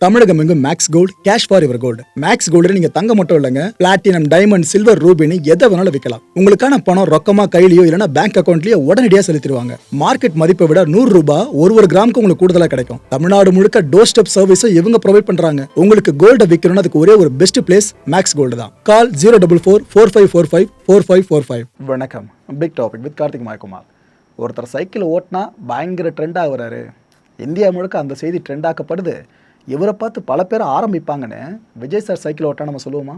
தமிழகம் எங்கும் Max Gold cash for your gold. Max Gold நீங்க தங்க மட்டும் இல்லைங்க, பிளாட்டினம், டைமண்ட், சில்வர், ரூபினி எதை வேணாலும் விற்கலாம். உங்களுக்கான பணம் ரொக்கமா கையிலயோ இல்லைன்னா பேங்க் அக்கௌண்ட்லயோ உடனடியாக செலுத்திடுவாங்க. மார்க்கெட் மதிப்பை விட 100 ரூபாய் ஒரு கிராமுக்கு உங்களுக்கு கூடுதலா கிடைக்கும். தமிழ்நாடு முழுக்க டோர் ஸ்டெப் சர்வீஸும் இவங்க ப்ரொவைட் பண்றாங்க. உங்களுக்கு கோல்ட விற்கணும்னு அதுக்கு ஒரே ஒரு பெஸ்ட் பிளேஸ் மேக்ஸ் கோல்டு தான். கால் 04445454545. வணக்கம். Big topic with Karthik Mayakumar. ஒருத்தர் சைக்கிள் ஓட்டினா பயங்கர ட்ரெண்ட் ஆகுறாரு. இந்தியா முழுக்க அந்த செய்தி ட்ரெண்ட் ஆக்கப்படுது. இவரை பார்த்து பல பேர் ஆரம்பிப்பாங்கன்னு விஜய் சார் சைக்கிள் ஓட்டா நம்ம சொல்லுவோமா?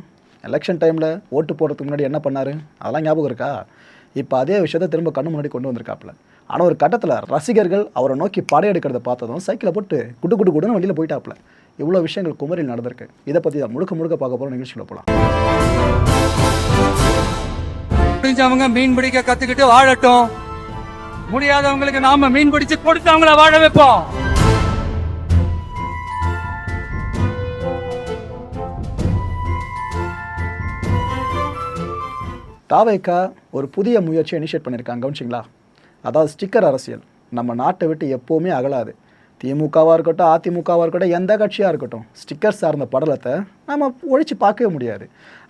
எலெக்ஷன் டைமில் ஓட்டு போடுறதுக்கு முன்னாடி என்ன பண்ணார் அதெல்லாம் ஞாபகம் இருக்கா? இப்போ அதே விஷயத்தை திரும்ப கண்ணு முன்னாடி கொண்டு வந்திருக்காப்புல. ஆனால் ஒரு கட்டத்தில் ரசிகர்கள் அவரை நோக்கி படையெடுக்கிறத பார்த்ததும் சைக்கிளை போட்டு குடு குடு குடுன்னு வண்டியில் போயிட்டாப்புல. இவ்வளோ விஷயங்கள் குமரியில் நடந்திருக்கு. இதை பற்றி தான் முழுக்க பார்க்க போகிற நிகழ்ச்சியில் போகலாம். முடிஞ்சவங்க மீன் பிடிக்க கற்றுக்கிட்டு வாழட்டும், முடியாதவங்களுக்கு நாம மீன் பிடிச்சு கொடுத்து அவங்கள வாழ வைப்போம். தாவேக்கா ஒரு புதிய முயற்சியை இனிஷியேட் பண்ணியிருக்காங்க, கவனிச்சிங்களா? அதாவது ஸ்டிக்கர் அரசியல் நம்ம நாட்டை விட்டு எப்போவுமே அகலாது. திமுகவாக இருக்கட்டும், அதிமுகவாக இருக்கட்டும், எந்த கட்சியாக இருக்கட்டும், ஸ்டிக்கர் சார்ந்த படலத்தை நம்ம ஒழிச்சு பார்க்கவே முடியாது.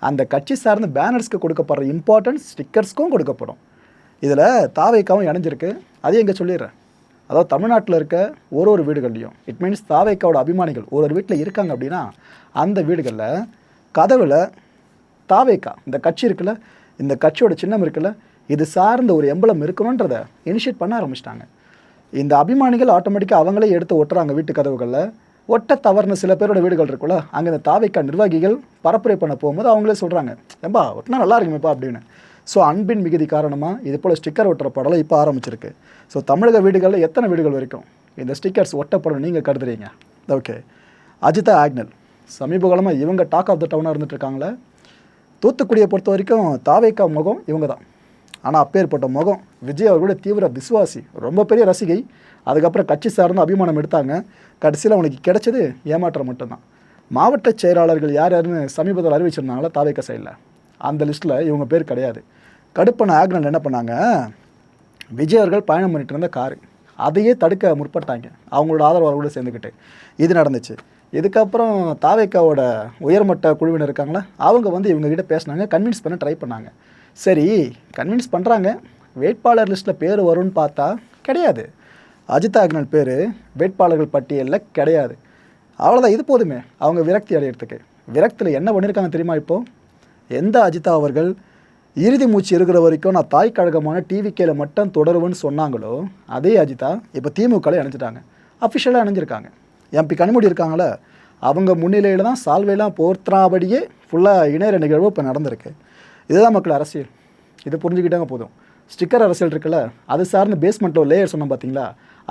அந்த கட்சி சார்ந்த பேனர்ஸ்க்கு கொடுக்கப்படுற இம்பார்ட்டன்ஸ் ஸ்டிக்கர்ஸ்க்கும் கொடுக்கப்படும். இதில் தாவேக்காவும் இணைஞ்சிருக்கு. அதையும் இங்கே சொல்லிடுறேன். அதாவது தமிழ்நாட்டில் இருக்க ஒரு வீடுகள்லையும், இட் மீன்ஸ் தாவேக்காவோட அபிமானிகள் ஒரு வீட்டில் இருக்காங்க அப்படின்னா அந்த வீடுகளில் கதவில் தாவேக்கா இந்த கட்சி இருக்குல்ல, இந்த கட்சியோட சின்னம் இருக்குல்ல, இது சார்ந்த ஒரு எம்பளம் இருக்கணுன்றதை இனிஷியேட் பண்ண ஆரம்பிச்சிட்டாங்க. இந்த அபிமானிகள் ஆட்டோமேட்டிக்காக அவங்களே எடுத்து ஒட்டுறாங்க வீட்டு கதவுகளில். ஒட்ட தவறுன சில பேரோட வீடுகள் இருக்குல்ல, அங்கே இந்த தாவேக்கா நிர்வாகிகள் பரப்புரை பண்ண போகும்போது அவங்களே சொல்கிறாங்க, ஏம்பா ஒட்டினா நல்லா இருக்குமேப்பா அப்படின்னு. ஸோ அன்பின் மிகுதி காரணமாக இது போல் ஸ்டிக்கர் ஒட்டுற படலாம் இப்போ ஆரம்பிச்சிருக்கு. ஸோ தமிழக வீடுகளில் எத்தனை வீடுகள் வரைக்கும் இந்த ஸ்டிக்கர்ஸ் ஒட்டப்படணும் நீங்கள் கருதுறீங்க? ஓகே. அஜிதா ஆக்னல் சமீப காலமாக இவங்க டாக் ஆஃப் த டவுனாக இருந்துட்டு இருக்காங்களே. தூத்துக்குடியை பொறுத்த வரைக்கும் தாவேக்கா முகம் இவங்க தான். ஆனால் அப்பேற்பட்ட முகம் விஜய் அவர்களோட தீவிர விசுவாசி, ரொம்ப பெரிய ரசிகை. அதுக்கப்புறம் கட்சி சார்ந்த அபிமானம் எடுத்தாங்க. கடைசியில் அவனுக்கு கிடைச்சது ஏமாற்றம் மட்டும்தான். மாவட்ட செயலாளர்கள் யார் யாருன்னு சமீபத்தில் அறிவிச்சிருந்தாங்களா தாவேக்கா சைடில், அந்த லிஸ்ட்டில் இவங்க பேர் கிடையாது. கடுப்பான ஆக்னல் என்ன பண்ணாங்க, விஜய் அவர்கள் பயணம் பண்ணிட்டு இருந்த காரு அதையே தடுக்க முற்பட்டாங்க அவங்களோட ஆதரவாளர்களோடு சேர்ந்துக்கிட்டு. இது நடந்துச்சு. இதுக்கப்புறம் தாவேக்காவோட உயர்மட்ட குழுவினர் இருக்காங்களா, அவங்க இவங்ககிட்ட பேசினாங்க, கன்வின்ஸ் பண்ண ட்ரை பண்ணாங்க. சரி கன்வின்ஸ் பண்ணுறாங்க, வேட்பாளர் லிஸ்ட்டில் பேர் வரும்னு பார்த்தா கிடையாது. அஜிதா ஆக்னல் பேர் வேட்பாளர்கள் பட்டியலில் கிடையாது. அவ்வளோதான், இது போதுமே அவங்க விரக்தி அடையிறதுக்கு. விரக்தியில் என்ன பண்ணியிருக்காங்க தெரியுமா? இப்போது எந்த அஜிதா அவர்கள் இறுதி மூச்சு இருக்கிற வரைக்கும் நான் தாய் கழகமான டிவிகேல மட்டும் தொடருவேன்னு சொன்னாங்களோ அதே அஜிதா இப்போ திமுகவில் இணைஞ்சிட்டாங்க. அஃபிஷியலாக இணைஞ்சிருக்காங்க. எம்பி கனிமொழி இருக்காங்களே, அவங்க முன்னிலையில் தான் சால்வையெல்லாம் போர்த்துறாபடியே ஃபுல்லாக இணையற நிகழ்வு இப்போ நடந்திருக்கு. இதுதான் மக்கள் அரசியல். இது புரிஞ்சுக்கிட்டாங்க போதும். ஸ்டிக்கர் அரசியல் இருக்குல்ல, அது சார்ந்த பேஸ்மெண்ட்டில் ஒரு லேயர் சொன்னோம் பார்த்தீங்களா,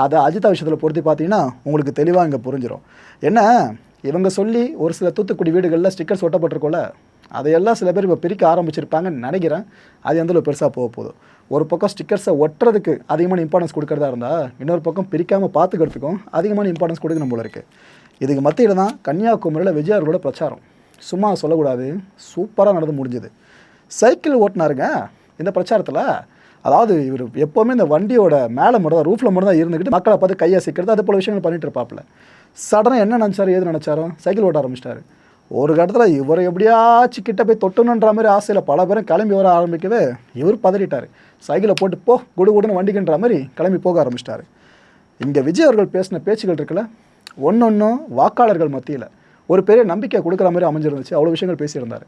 அதை அஜிதா விஷயத்தில் பொருத்தி பார்த்தீங்கன்னா உங்களுக்கு தெளிவாக இங்கே புரிஞ்சிடும். என்ன இவங்க சொல்லி ஒரு சில தூத்துக்குடி வீடுகளில் ஸ்டிக்கர்ஸ் ஒட்டப்பட்டிருக்கோல, அதையெல்லாம் சில பேர் இப்போ பிரிக்க ஆரம்பிச்சிருப்பாங்கன்னு நினைக்கிறேன். அது எந்தளவு பெருசாக போதும். ஒரு பக்கம் ஸ்டிக்கர்ஸை ஒட்டுறதுக்கு அதிகமான இம்பார்ட்டன்ஸ் கொடுக்குறதா இருந்தால், இன்னொரு பக்கம் பிரிக்காமல் பார்த்துக்கிறதுக்கும் அதிகமான இம்பார்ட்டன்ஸ் கொடுக்கணும் போல இருக்குது. இதுக்கு மத்தியில் தான் கன்னியாகுமரியில் விஜய் அவர்களோட பிரச்சாரம். சும்மா சொல்லக்கூடாது, சூப்பராக நடந்து முடிஞ்சுது. சைக்கிள் ஓட்டினாருங்க இந்த பிரச்சாரத்தில். அதாவது இவர் எப்போவுமே இந்த வண்டியோட மேலே மட்டும் தான், ரூஃபில் மட்டும் தான் இருந்துக்கிட்டு மக்களை பார்த்து கையை சிக்கிறது, அது போல விஷயங்கள் பண்ணிட்டு இருப்பாப்புல. சடனாக என்ன நினச்சாரு, ஏது நினச்சாரோ, சைக்கிள் ஓட்ட ஆரம்பிச்சிட்டாரு. ஒரு கட்டத்தில் இவரை எப்படியாச்சும் கிட்ட போய் தொட்டணுன்ற மாதிரி ஆசையில் பல பேரும் கிளம்பி வர ஆரம்பிக்கவே இவர் பதறிட்டார். சைக்கிளை போட்டு போ குடு குடுன்னு வண்டிக்குன்ற மாதிரி கிளம்பி போக ஆரம்பிச்சிட்டாரு. இங்கே விஜய் அவர்கள் பேசின பேச்சுகள் இருக்குல்ல, ஒன்றொன்றும் வாக்காளர்கள் மத்தியில் ஒரு பெரிய நம்பிக்கை கொடுக்குற மாதிரி அமைஞ்சிருந்துச்சு. அவ்வளோ விஷயங்கள் பேசியிருந்தார்.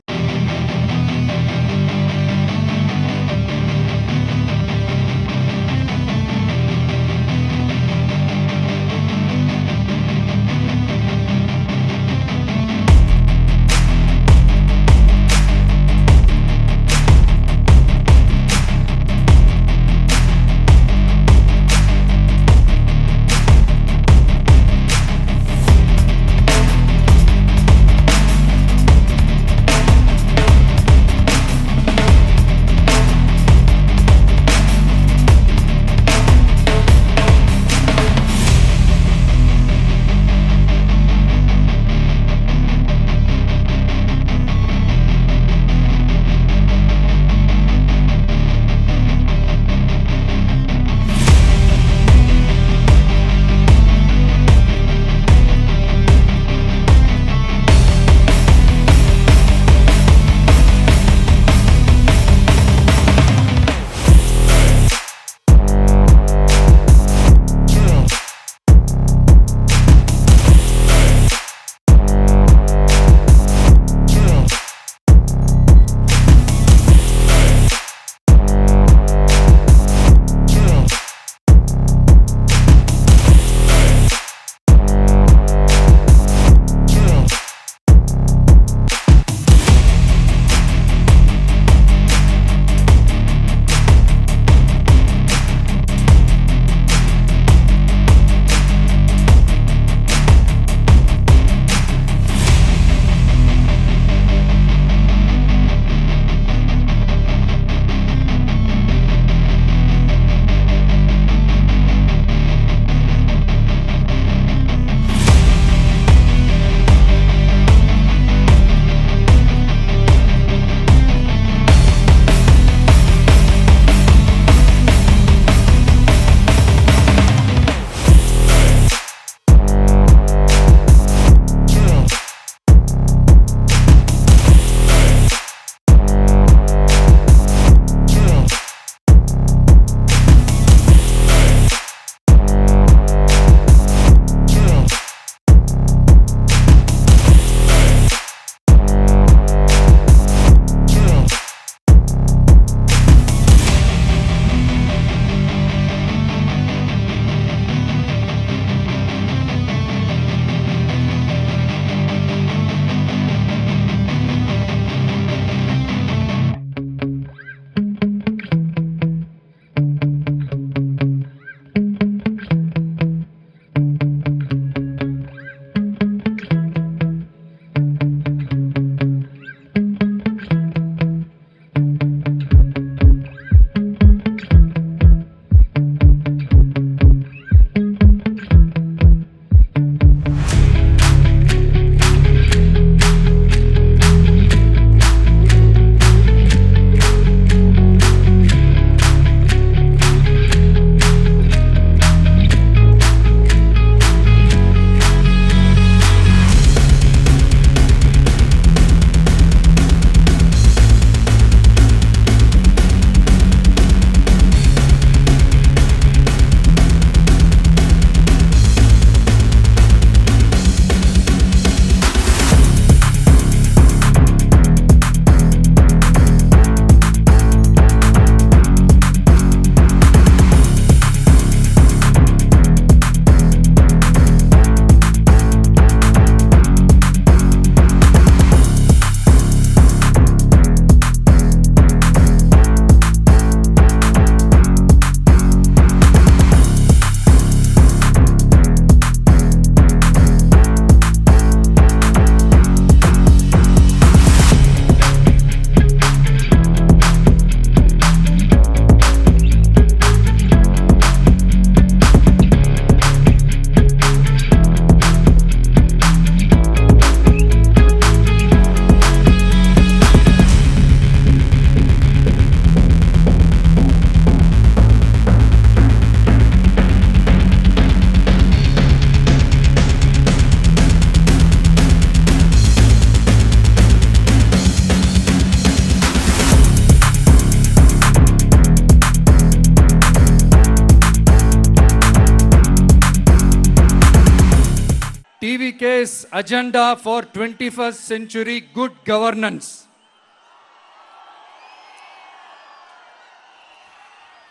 agenda for 21st century good governance.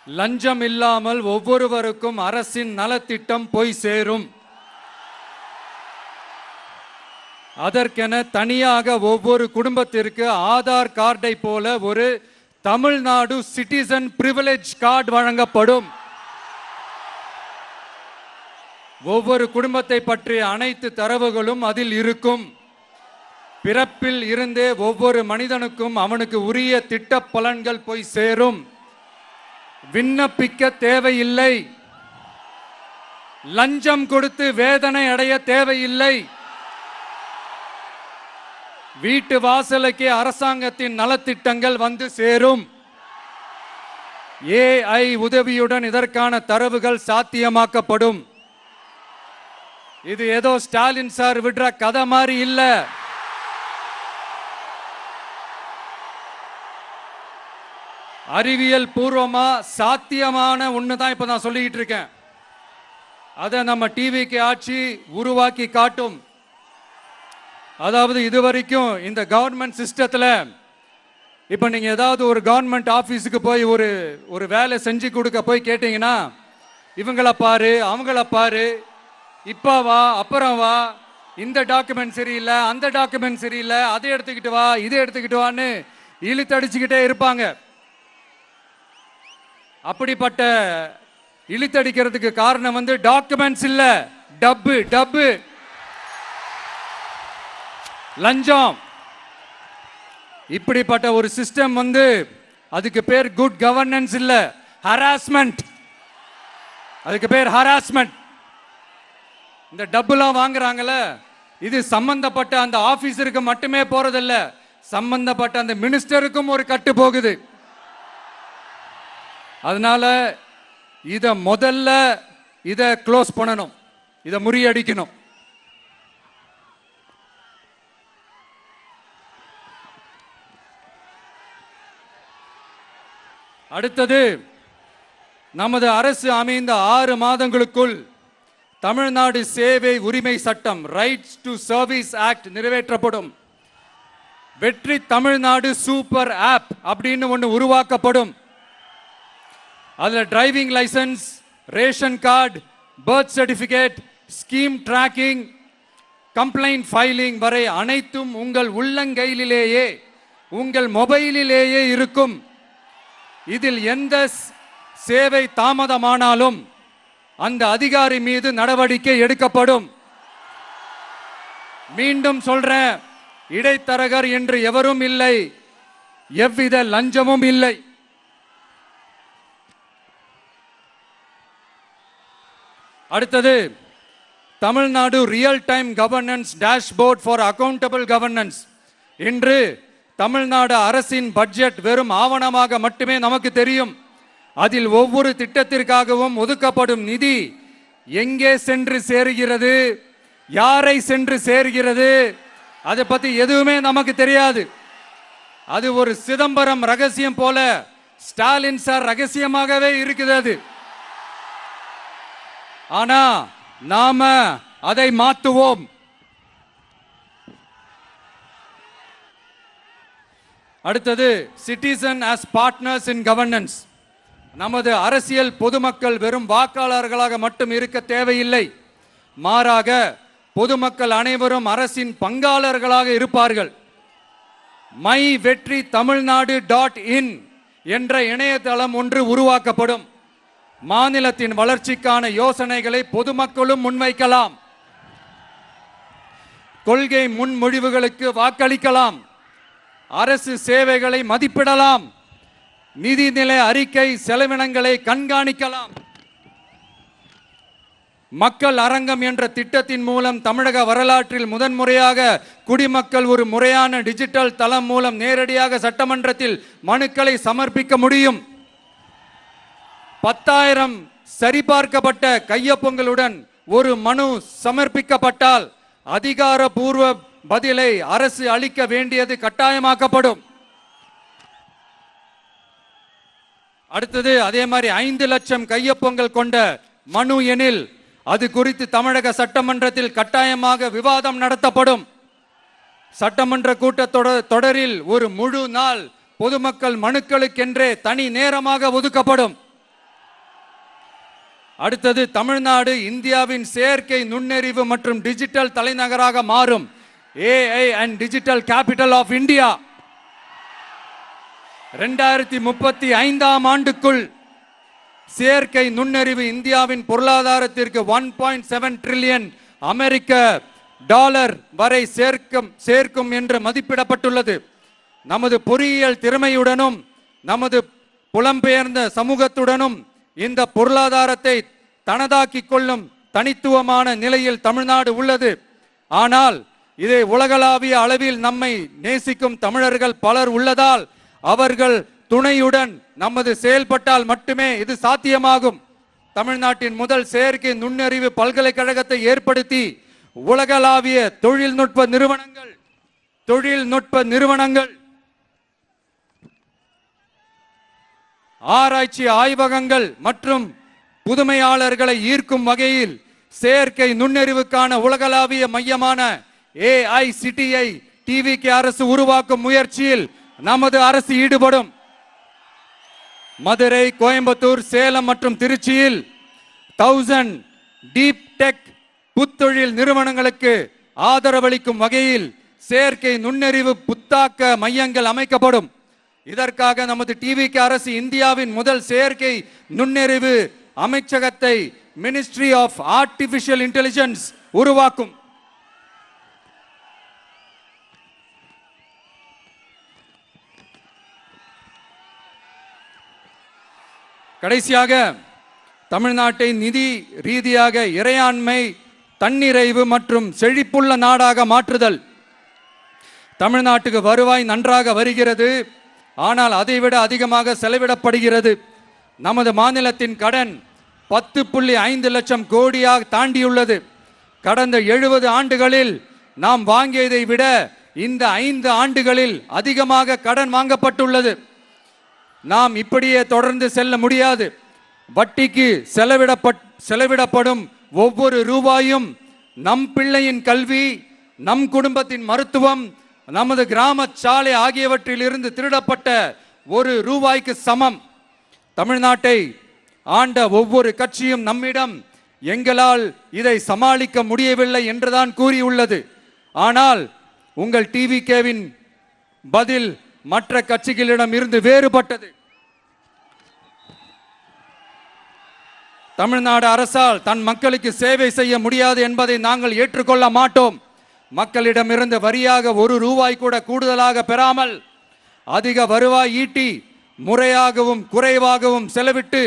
லஞ்சம் இல்லாமல் ஒவ்வொருவருக்கும் அரசின் நலத்திட்டம் போய் சேரும். அதற்கென தனியாக ஒவ்வொரு குடும்பத்திற்கு ஆதார் கார்டை போல ஒரு தமிழ்நாடு சிட்டிசன் பிரிவிலேஜ் கார்டு வழங்கப்படும். ஒவ்வொரு குடும்பத்தை பற்றிய அனைத்து தரவுகளும் அதில் இருக்கும். பிறப்பில் இருந்தே ஒவ்வொரு மனிதனுக்கும் அவனுக்கு உரிய திட்ட பலன்கள் போய் சேரும். விண்ணப்பிக்க தேவையில்லை. லஞ்சம் கொடுத்து வேதனை அடைய தேவையில்லை. வீட்டு வாசலுக்கே அரசாங்கத்தின் நலத்திட்டங்கள் வந்து சேரும். AI உதவியுடன் இதற்கான தரவுகள் சாத்தியமாக்கப்படும். இது ஏதோ ஸ்டாலின் சார் விடுற கதை மாதிரி இல்ல. அறிவியல் பூர்வமா சாத்தியமான ஒண்ணுதான் இப்ப நான் சொல்லிட்டு இருக்கேன். அதை நம்ம டிவிக்கு ஆட்சி உருவாக்கி காட்டும். அதாவது இதுவரைக்கும் இந்த கவர்மெண்ட் சிஸ்டத்துல இப்ப நீங்க ஏதாவது ஒரு கவர்மெண்ட் ஆபீஸுக்கு போய் ஒரு வேலை செஞ்சு கொடுக்க போய் கேட்டீங்கன்னா, இவங்களை பாரு அவங்கள பாரு, இப்ப வா அப்புறம் வா, இந்த டாக்குமெண்ட் சரியில்லை அந்த டாக்குமெண்ட் சரியில்லை, அதை எடுத்துக்கிட்டு வா இதை எடுத்துக்கிட்டு வான்னு இழுத்தடிச்சுக்கிட்டே இருப்பாங்க. அப்படிப்பட்ட இழுத்தடிக்கிறதுக்கு காரணம் வந்து டாக்குமெண்ட்ஸ் இல்ல, டப்பு லஞ்சம். இப்படிப்பட்ட ஒரு சிஸ்டம் வந்து அதுக்கு பேர் குட் கவர்னன்ஸ் இல்ல, ஹராஸ்மெண்ட். அதுக்கு பேர் ஹராஸ்மெண்ட். இந்த டப்புலாம் வாங்குறாங்கல்ல, இது சம்பந்தப்பட்ட அந்த ஆபீசருக்கு மட்டுமே போறதில்ல, சம்பந்தப்பட்ட அந்த மினிஸ்டருக்கும் ஒரு கட்டு போகுது. அதனால முதல்ல இத க்ளோஸ் பண்ணணும், இத முறியடிக்கணும். அடுத்தது, நமது அரசு அமைந்த 6 மாதங்களுக்குள் தமிழ்நாடு சேவை உரிமை சட்டம் ரைட்ஸ் டு சர்வீஸ் ஆக்ட் நிறைவேற்றப்படும். வெற்றி தமிழ்நாடு சூப்பர் ஆப் அப்படின்னு ஒன்று உருவாக்கப்படும். அதுல driving licence, ration card, birth certificate, scheme tracking, complaint filing வரை அனைத்தும் உங்கள் உள்ளங்கையிலேயே உங்கள் மொபைலிலேயே இருக்கும். இதில் எந்த சேவை தாமதமானாலும் அந்த அதிகாரி மீது நடவடிக்கை எடுக்கப்படும். மீண்டும் சொல்றேன், இடைத்தரகர் என்று எவரும் இல்லை, எவ்வித லஞ்சமும் இல்லை. அடுத்தது, Tamil Nadu real time governance dashboard for accountable governance. இன்று தமிழ்நாடு அரசின் பட்ஜெட் வெறும் ஆவணமாக மட்டுமே நமக்கு தெரியும். அதில் ஒவ்வொரு திட்டத்திற்காகவும் ஒதுக்கப்படும் நிதி எங்கே சென்று சேர்கிறது, யாரை சென்று சேர்கிறது, அதை பத்தி எதுவுமே நமக்கு தெரியாது. அது ஒரு சிதம்பரம் ரகசியம் போல ஸ்டாலின் சார் ரகசியமாகவே இருக்குது அது. ஆனா நாம அதை மாற்றுவோம். அடுத்தது, சிட்டிசன் as பார்ட்னர்ஸ் இன் கவர்னன்ஸ். நமது அரசியல் பொதுமக்கள் வெறும் வாக்காளர்களாக மட்டும் இருக்க தேவையில்லை. மாறாக பொதுமக்கள் அனைவரும் அரசின் பங்காளர்களாக இருப்பார்கள். மை வெற்றி தமிழ்நாடு .in என்ற இணையதளம் ஒன்று உருவாக்கப்படும். மாநிலத்தின் வளர்ச்சிக்கான யோசனைகளை பொதுமக்களும் முன்வைக்கலாம். கொள்கை முன்மொழிவுகளுக்கு வாக்களிக்கலாம். அரசு சேவைகளை மதிப்பிடலாம். நிதிநிலை அறிக்கை செலவினங்களை கண்காணிக்கலாம். மக்கள் அரங்கம் என்ற திட்டத்தின் மூலம் தமிழக வரலாற்றில் முதன்முறையாக குடிமக்கள் ஒரு முறையான டிஜிட்டல் தளம் மூலம் நேரடியாக சட்டமன்றத்தில் மனுக்களை சமர்ப்பிக்க முடியும். 10,000 சரிபார்க்கப்பட்ட கையொப்பங்களுடன் ஒரு மனு சமர்ப்பிக்கப்பட்டால் அதிகாரப்பூர்வ பதிலை அரசு அளிக்க வேண்டியது கட்டாயமாக்கப்படும். அடுத்தது, அதே மாதிரி 5 லட்சம் கையொப்பங்கள் கொண்ட மனு எனில் அது குறித்து தமிழக சட்டமன்றத்தில் கட்டாயமாக விவாதம் நடத்தப்படும். சட்டமன்ற கூட்டத்தொடரில் ஒரு முழு நாள் பொதுமக்கள் மனுக்களுக்கென்றே தனி நேரமாக ஒதுக்கப்படும். அடுத்தது, தமிழ்நாடு இந்தியாவின் செயற்கை நுண்ணறிவு மற்றும் டிஜிட்டல் தலைநகராக மாறும். AI and digital capital of India. 2035ஆம் ஆண்டுக்குள் செயற்கை நுண்ணறிவு இந்தியாவின் பொருளாதாரத்திற்கு 1.7 டிரில்லியன் அமெரிக்க டாலர் வரை சேர்க்கும் என்று மதிப்பிடப்பட்டுள்ளது. நமது பொறியியல் திறமையுடனும் நமது புலம்பெயர்ந்த சமூகத்துடனும் இந்த பொருளாதாரத்தை தனதாக்கிக் கொள்ளும் தனித்துவமான நிலையில் தமிழ்நாடு உள்ளது. ஆனால் இதை உலகளாவிய அளவில் நம்மை நேசிக்கும் தமிழர்கள் பலர் உள்ளதால் அவர்கள் துணையுடன் நமது செயல்பட்டால் மட்டுமே இது சாத்தியமாகும். தமிழ்நாட்டின் முதல் செயற்கை நுண்ணறிவு பல்கலைக்கழகத்தை ஏற்படுத்தி உலகளாவிய தொழில்நுட்ப நிறுவனங்கள் ஆராய்ச்சி ஆய்வகங்கள் மற்றும் புதுமையாளர்களை ஈர்க்கும் வகையில் செயற்கை நுண்ணறிவுக்கான உலகளாவிய மையமான AICTI TVK அரசு உருவாக்கும் முயற்சியில் நமது அரசு ஈடுபடும். மதுரை, கோயம்புத்தூர், சேலம் மற்றும் திருச்சியில் 1000 டீப் டெக் புத்தொழில் நிறுவனங்களுக்கு ஆதரவளிக்கும் வகையில் செயற்கை நுண்ணறிவு புத்தாக்க மையங்கள் அமைக்கப்படும். இதற்காக நமது TVK அரசு இந்தியாவின் முதல் செயற்கை நுண்ணறிவு அமைச்சகத்தை மினிஸ்ட்ரி ஆஃப் ஆர்டிபிஷியல் இன்டெலிஜென்ஸ் உருவாக்கும். கடைசியாக, தமிழ்நாட்டை நிதி ரீதியாக இறையாண்மை, தன்னிறைவு மற்றும் செழிப்புள்ள நாடாக மாற்றுதல். தமிழ்நாட்டுக்கு வருவாய் நன்றாக வருகிறது, ஆனால் அதைவிட அதிகமாக செலவிடப்படுகிறது. நமது மாநிலத்தின் கடன் 10.5 லட்சம் கோடியாக தாண்டியுள்ளது. கடந்த 70 ஆண்டுகளில் நாம் வாங்கியதை விட இந்த 5 ஆண்டுகளில் அதிகமாக கடன் வாங்கப்பட்டுள்ளது. நாம் இப்படியே தொடர்ந்து செல்ல முடியாது. வட்டிக்கு செலவிடப்படும் ஒவ்வொரு ரூபாயும் நம் பிள்ளையின் கல்வி, நம் குடும்பத்தின் மருத்துவம், நமது கிராம சாலை ஆகியவற்றிலிருந்து திருடப்பட்ட ஒரு ரூபாய்க்கு சமம். தமிழ்நாட்டை ஆண்ட ஒவ்வொரு கட்சியும் நம்மிடம் எங்களால் இதை சமாளிக்க முடியவில்லை என்றுதான் கூறியுள்ளது. ஆனால் உங்கள் TVKவின் பதில் மற்ற கட்சிகளிடம் இருந்து வேறுபட்டது. தமிழ்நாடு அரசால் தன் மக்களுக்கு சேவை செய்ய முடியாது என்பதை நாங்கள் ஏற்றுக்கொள்ள மாட்டோம். மக்களிடமிருந்து வரியாக ஒரு ரூபாய் கூட கூடுதலாக பெறாமல் அதிக வருவாய் ஈட்டி முறையாகவும் குறைவாகவும் செலவிட்டு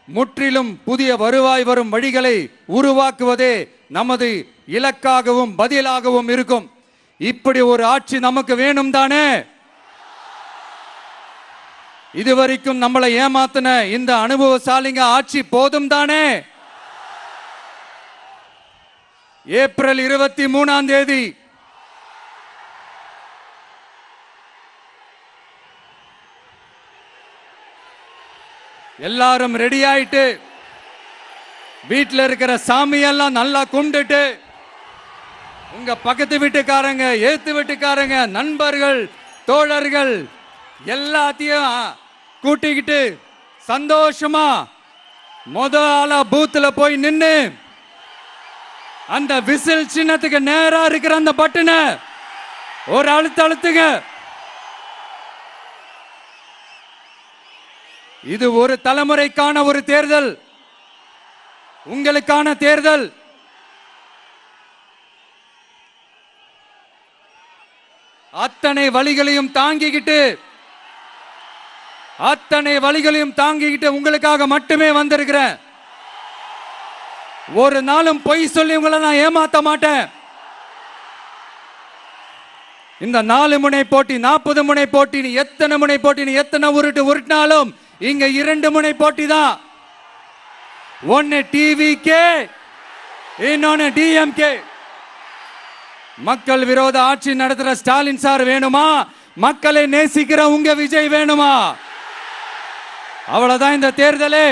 முற்றிலும் புதிய வருவாய் வரும் வழிகளை உருவாக்குவதே நமது இலக்காகவும் பதிலாகவும் இருக்கும். இப்படி ஒரு ஆட்சி நமக்கு வேணும் தானே? இதுவரைக்கும் நம்மளை ஏமாத்தின இந்த அனுபவசாலிங்க ஆட்சி போதும் தானே? ஏப்ரல் 23ஆம் தேதி எல்லாரும் ரெடி ஆயிட்டு வீட்டில் இருக்கிற சாமியெல்லாம் நல்லா கும்பிட்டுட்டு உங்க பக்கத்து வீட்டுக்காரங்க, ஏத்து வீட்டுக்காரங்க, நண்பர்கள், தோழர்கள் எல்லாத்தையும் கூட்டிக்கிட்டு சந்தோஷமா முதல்ல பூத்துல போய் நின்னு அந்த விசில் சின்னத்துக்கு நேரா இருக்கிற அந்த பட்டனை ஒரு அழுத்துங்க. இது ஒரு தலைமுறைக்கான ஒரு தேர்தல், உங்களுக்கான தேர்தல். அத்தனை வழிகளையும் தாங்கிக்கிட்டு உங்களுக்காக மட்டுமே வந்திருக்கிறேன். ஒரு நாளும் பொய் சொல்லி உங்களை நான் ஏமாத்த மாட்டேன். இந்த 4 முனை போட்டி, 40 முனை போட்டி, எத்தனை முனை போட்டி, எத்தனை உருட்டினாலும் இங்க 2 முனை போட்டி தான். ஒன்னு TVK, இன்னொன்னு DMK. மக்கள் விரோத ஆட்சி நடத்துற ஸ்டாலின் சார் வேணுமா? மக்களை நேசிக்கிற உங்க விஜய் வேணுமா? அவ்வளவுதான் இந்த தேர்தலே.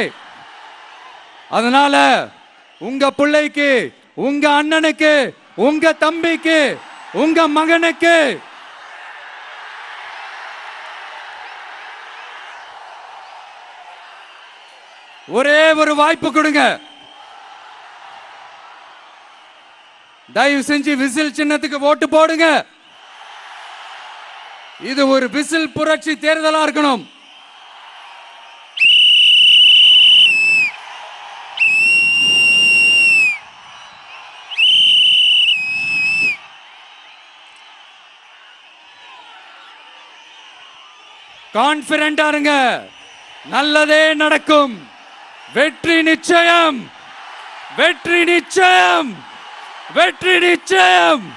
அதனால உங்க பிள்ளைக்கு, உங்க அண்ணனுக்கு, உங்க தம்பிக்கு, உங்க மகனுக்கு ஒரே ஒரு வாய்ப்பு கொடுங்க. தயவு செஞ்சு விசில் சின்னத்துக்கு ஓட்டு போடுங்க. இது ஒரு விசில் புரட்சி தேர்தலா இருக்கணும். கான்பிடண்டா இருங்க, நல்லதே நடக்கும். வெற்றி நிச்சயம், வெற்றி நிச்சயம், வெற்றி நிச்சயம்.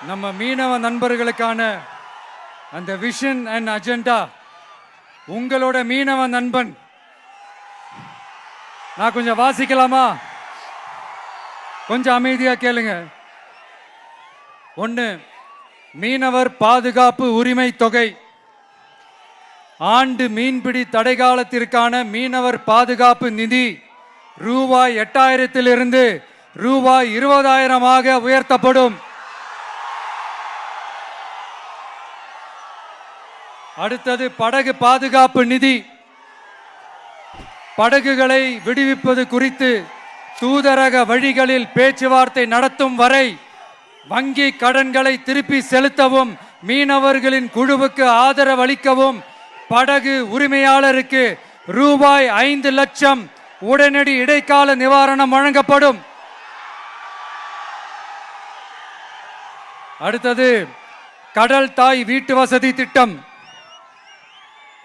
நம்ம மீனவ நண்பர்களுக்கான அந்த விஷன் அண்ட் அஜெண்டா, உங்களோட மீனவ நண்பன். நான் கொஞ்சம் வாசிக்கலாமா? கொஞ்சம் அமைதியா கேளுங்க. 1, மீனவர் பாதுகாப்பு உரிமை தொகை. ஆண்டு மீன்பிடி தடை காலத்திற்கான மீனவர் பாதுகாப்பு நிதி ரூபாய் 8000 ரூபாய் 20,000 உயர்த்தப்படும். அடுத்தது படகு பாதுகாப்பு நிதி. படகுகளை விடுவிப்பது குறித்து தூதரக வழிகளில் பேச்சுவார்த்தை நடத்தும் வரை வங்கி கடன்களை திருப்பி செலுத்தவும், மீனவர்களின் குழுவுக்கு ஆதரவு அளிக்கவும் படகு உரிமையாளருக்கு ரூபாய் 5 லட்சம் உடனடி இடைக்கால நிவாரணம் வழங்கப்படும். அடுத்தது கடல் தாய் வீட்டு வசதி திட்டம்.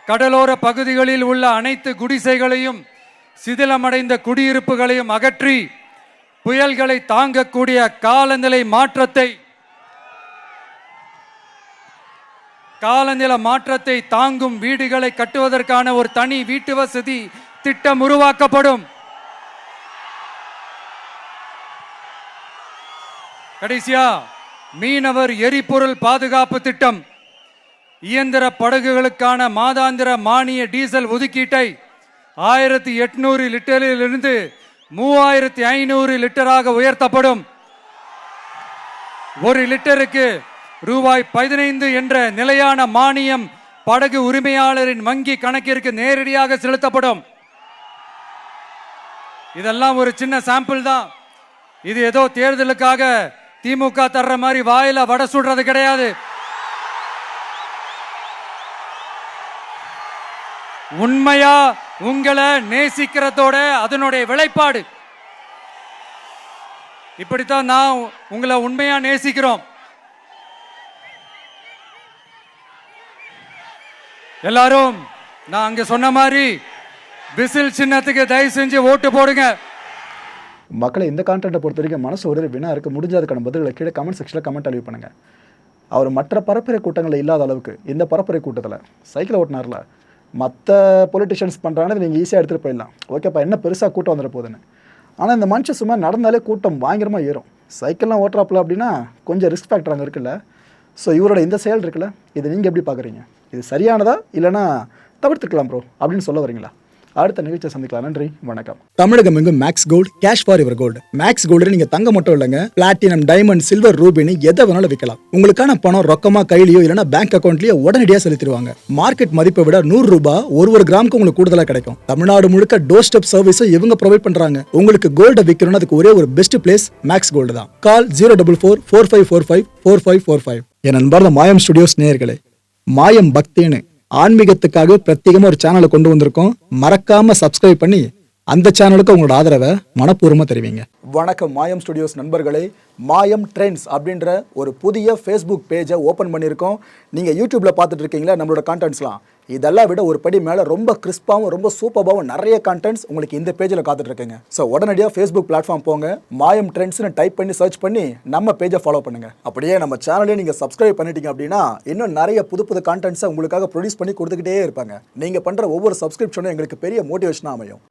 கடலோர பகுதிகளில் உள்ள அனைத்து குடிசைகளையும் சிதிலமடைந்த குடியிருப்புகளையும் அகற்றி புயல்களை தாங்கக்கூடிய காலநிலை மாற்றத்தை தாங்கும் வீடுகளை கட்டுவதற்கான ஒரு தனி வீட்டு வசதி திட்டம் உருவாக்கப்படும். கடைசியா மீனவர் எரிபொருள் பாதுகாப்பு திட்டம். இயந்திர படகுகளுக்கான மாதாந்திர மானிய டீசல் ஒதுக்கீட்டை 1800 லிட்டரிலிருந்து 3500 லிட்டராக உயர்த்தப்படும். 1 லிட்டருக்கு ரூபாய் 15 என்ற நிலையான மானியம் படகு உரிமையாளரின் வங்கி கணக்கிற்கு நேரடியாக செலுத்தப்படும். இதெல்லாம் ஒரு சின்ன சாம்பிள் தான். இது ஏதோ தேர்தலுக்காக திமுக தர்ற மாதிரி வாயில வடை சுடுறது கிடையாது. உண்மையா உங்களை நேசிக்கிறதோட அதனுடைய விளைப்பாடு. இப்படித்தான் நான் உங்களை உண்மையா நேசிக்கிறோம். எல்லாரும் நான் அங்க சொன்ன மாதிரி விசில் சின்னத்துக்கு தயவு செஞ்சு ஓட்டு போடுங்க. மக்களை இந்த கான்டென்ட்டை பொறுத்த வரைக்கும் மனசு ஒரு வினா இருக்குது. முடிஞ்சதுக்கான பதில்களை கீழே கமெண்ட் செக்ஷனில் கமெண்ட் அழிவு பண்ணுங்கள். அவர் மற்ற பரப்புரை கூட்டங்களில் இல்லாத அளவுக்கு இந்த பரப்புரை கூட்டத்தில் சைக்கிளை ஓட்டினார்ல, மற்ற பொலிட்டிஷியன்ஸ் பண்ணுறாங்கன்னு நீங்கள் ஈஸியாக எடுத்துகிட்டு போயிடலாம், ஓகேப்பா என்ன பெருசாக கூட்டம் வந்துட போகுதுன்னு. ஆனால் இந்த மனுஷன் சும்மா நடந்தாலே கூட்டம் பயங்கரமாக ஏறும். சைக்கிள்லாம் ஓட்டுறாப்புல அப்படின்னா கொஞ்சம் ரிஸ்க் ஃபேக்டர் அங்கே இருக்குல்ல. ஸோ இவரோட இந்த செயல் இருக்குல்ல, இது நீங்கள் எப்படி பார்க்குறீங்க? இது சரியானதா இல்லைனா தவிர்த்துக்கலாம் ப்ரோ அப்படின்னு சொல்ல வரீங்களா? அடுத்த நிகழ்ச்சியை சந்திக்கலாம். நன்றி, வணக்கம். தமிழகம் எங்கும் Max Gold, cash for your gold. Max Gold நீங்க தங்க மட்டும் இல்லைங்க, பிளாட்டினம், டைமண்ட், சில்வர், ரூபினி எதை வேணாலும் விற்கலாம். உங்களுக்கான பணம் ரொக்கமா கையிலயோ இல்லைன்னா பேங்க் அக்கௌண்ட்லயோ உடனடியாக செலுத்திடுவாங்க. மார்க்கெட் மதிப்பை விட 100 ரூபாய் ஒரு கிராமுக்கு உங்களுக்கு கூடுதலா கிடைக்கும். தமிழ்நாடு முழுக்க டோர் ஸ்டெப் சர்வீஸும் இவங்க ப்ரொவைட் பண்றாங்க. உங்களுக்கு கோல்ட விற்கணும்னு அதுக்கு ஒரே ஒரு பெஸ்ட் பிளேஸ் மேக்ஸ் கோல்டு தான். கால் 04445454545. என் நண்பர் மாயம் ஸ்டுடியோஸ் நேயர்களே, மாயம் பக்தின்னு ஆன்மீகத்துக்காக பிரத்யேகமா ஒரு சேனலை கொண்டு வந்திருக்கோம். மறக்காம சப்ஸ்கிரைப் பண்ணி அந்த சேனலுக்கு உங்களோட ஆதரவை மனப்பூர்வமா தெரிவிங்க. வணக்கம் மாயம் ஸ்டுடியோஸ் நண்பர்களே. மாயம் ட்ரெண்ட்ஸ் அப்படின்ற ஒரு புதிய ஃபேஸ்புக் பேஜை ஓப்பன் பண்ணியிருக்கோம். நீங்கள் யூடியூப்பில் பார்த்துட்டு இருக்கீங்களா நம்மளோட கான்டென்ட்ஸ்லாம், இதெல்லாம் விட ஒரு படி மேலே ரொம்ப கிறிஸ்பாகவும் ரொம்ப சூப்பராகவும் நிறைய கான்டென்ட்ஸ் உங்களுக்கு இந்த பேஜில் காத்துட்டு இருக்குங்க. ஸோ உடனடியாக ஃபேஸ்புக் பிளாட்ஃபார்ம் போங்க, மாயம் ட்ரெண்ட்ஸ்னு டைப் பண்ணி சர்ச் பண்ணி நம்ம பேஜை ஃபாலோ பண்ணுங்கள். அப்படியே நம்ம சேனலையும் நீங்கள் சப்ஸ்கிரைப் பண்ணிட்டீங்க அப்படின்னா இன்னும் நிறைய புது புது கான்டென்ட்ஸை உங்களுக்காக ப்ரொடியூஸ் பண்ணி கொடுத்துக்கிட்டே இருப்பாங்க. நீங்கள் பண்ணுற ஒவ்வொரு சப்ஸ்கிரிப்ஷனும் எங்களுக்கு பெரிய மோட்டிவேஷனாக அமையும்.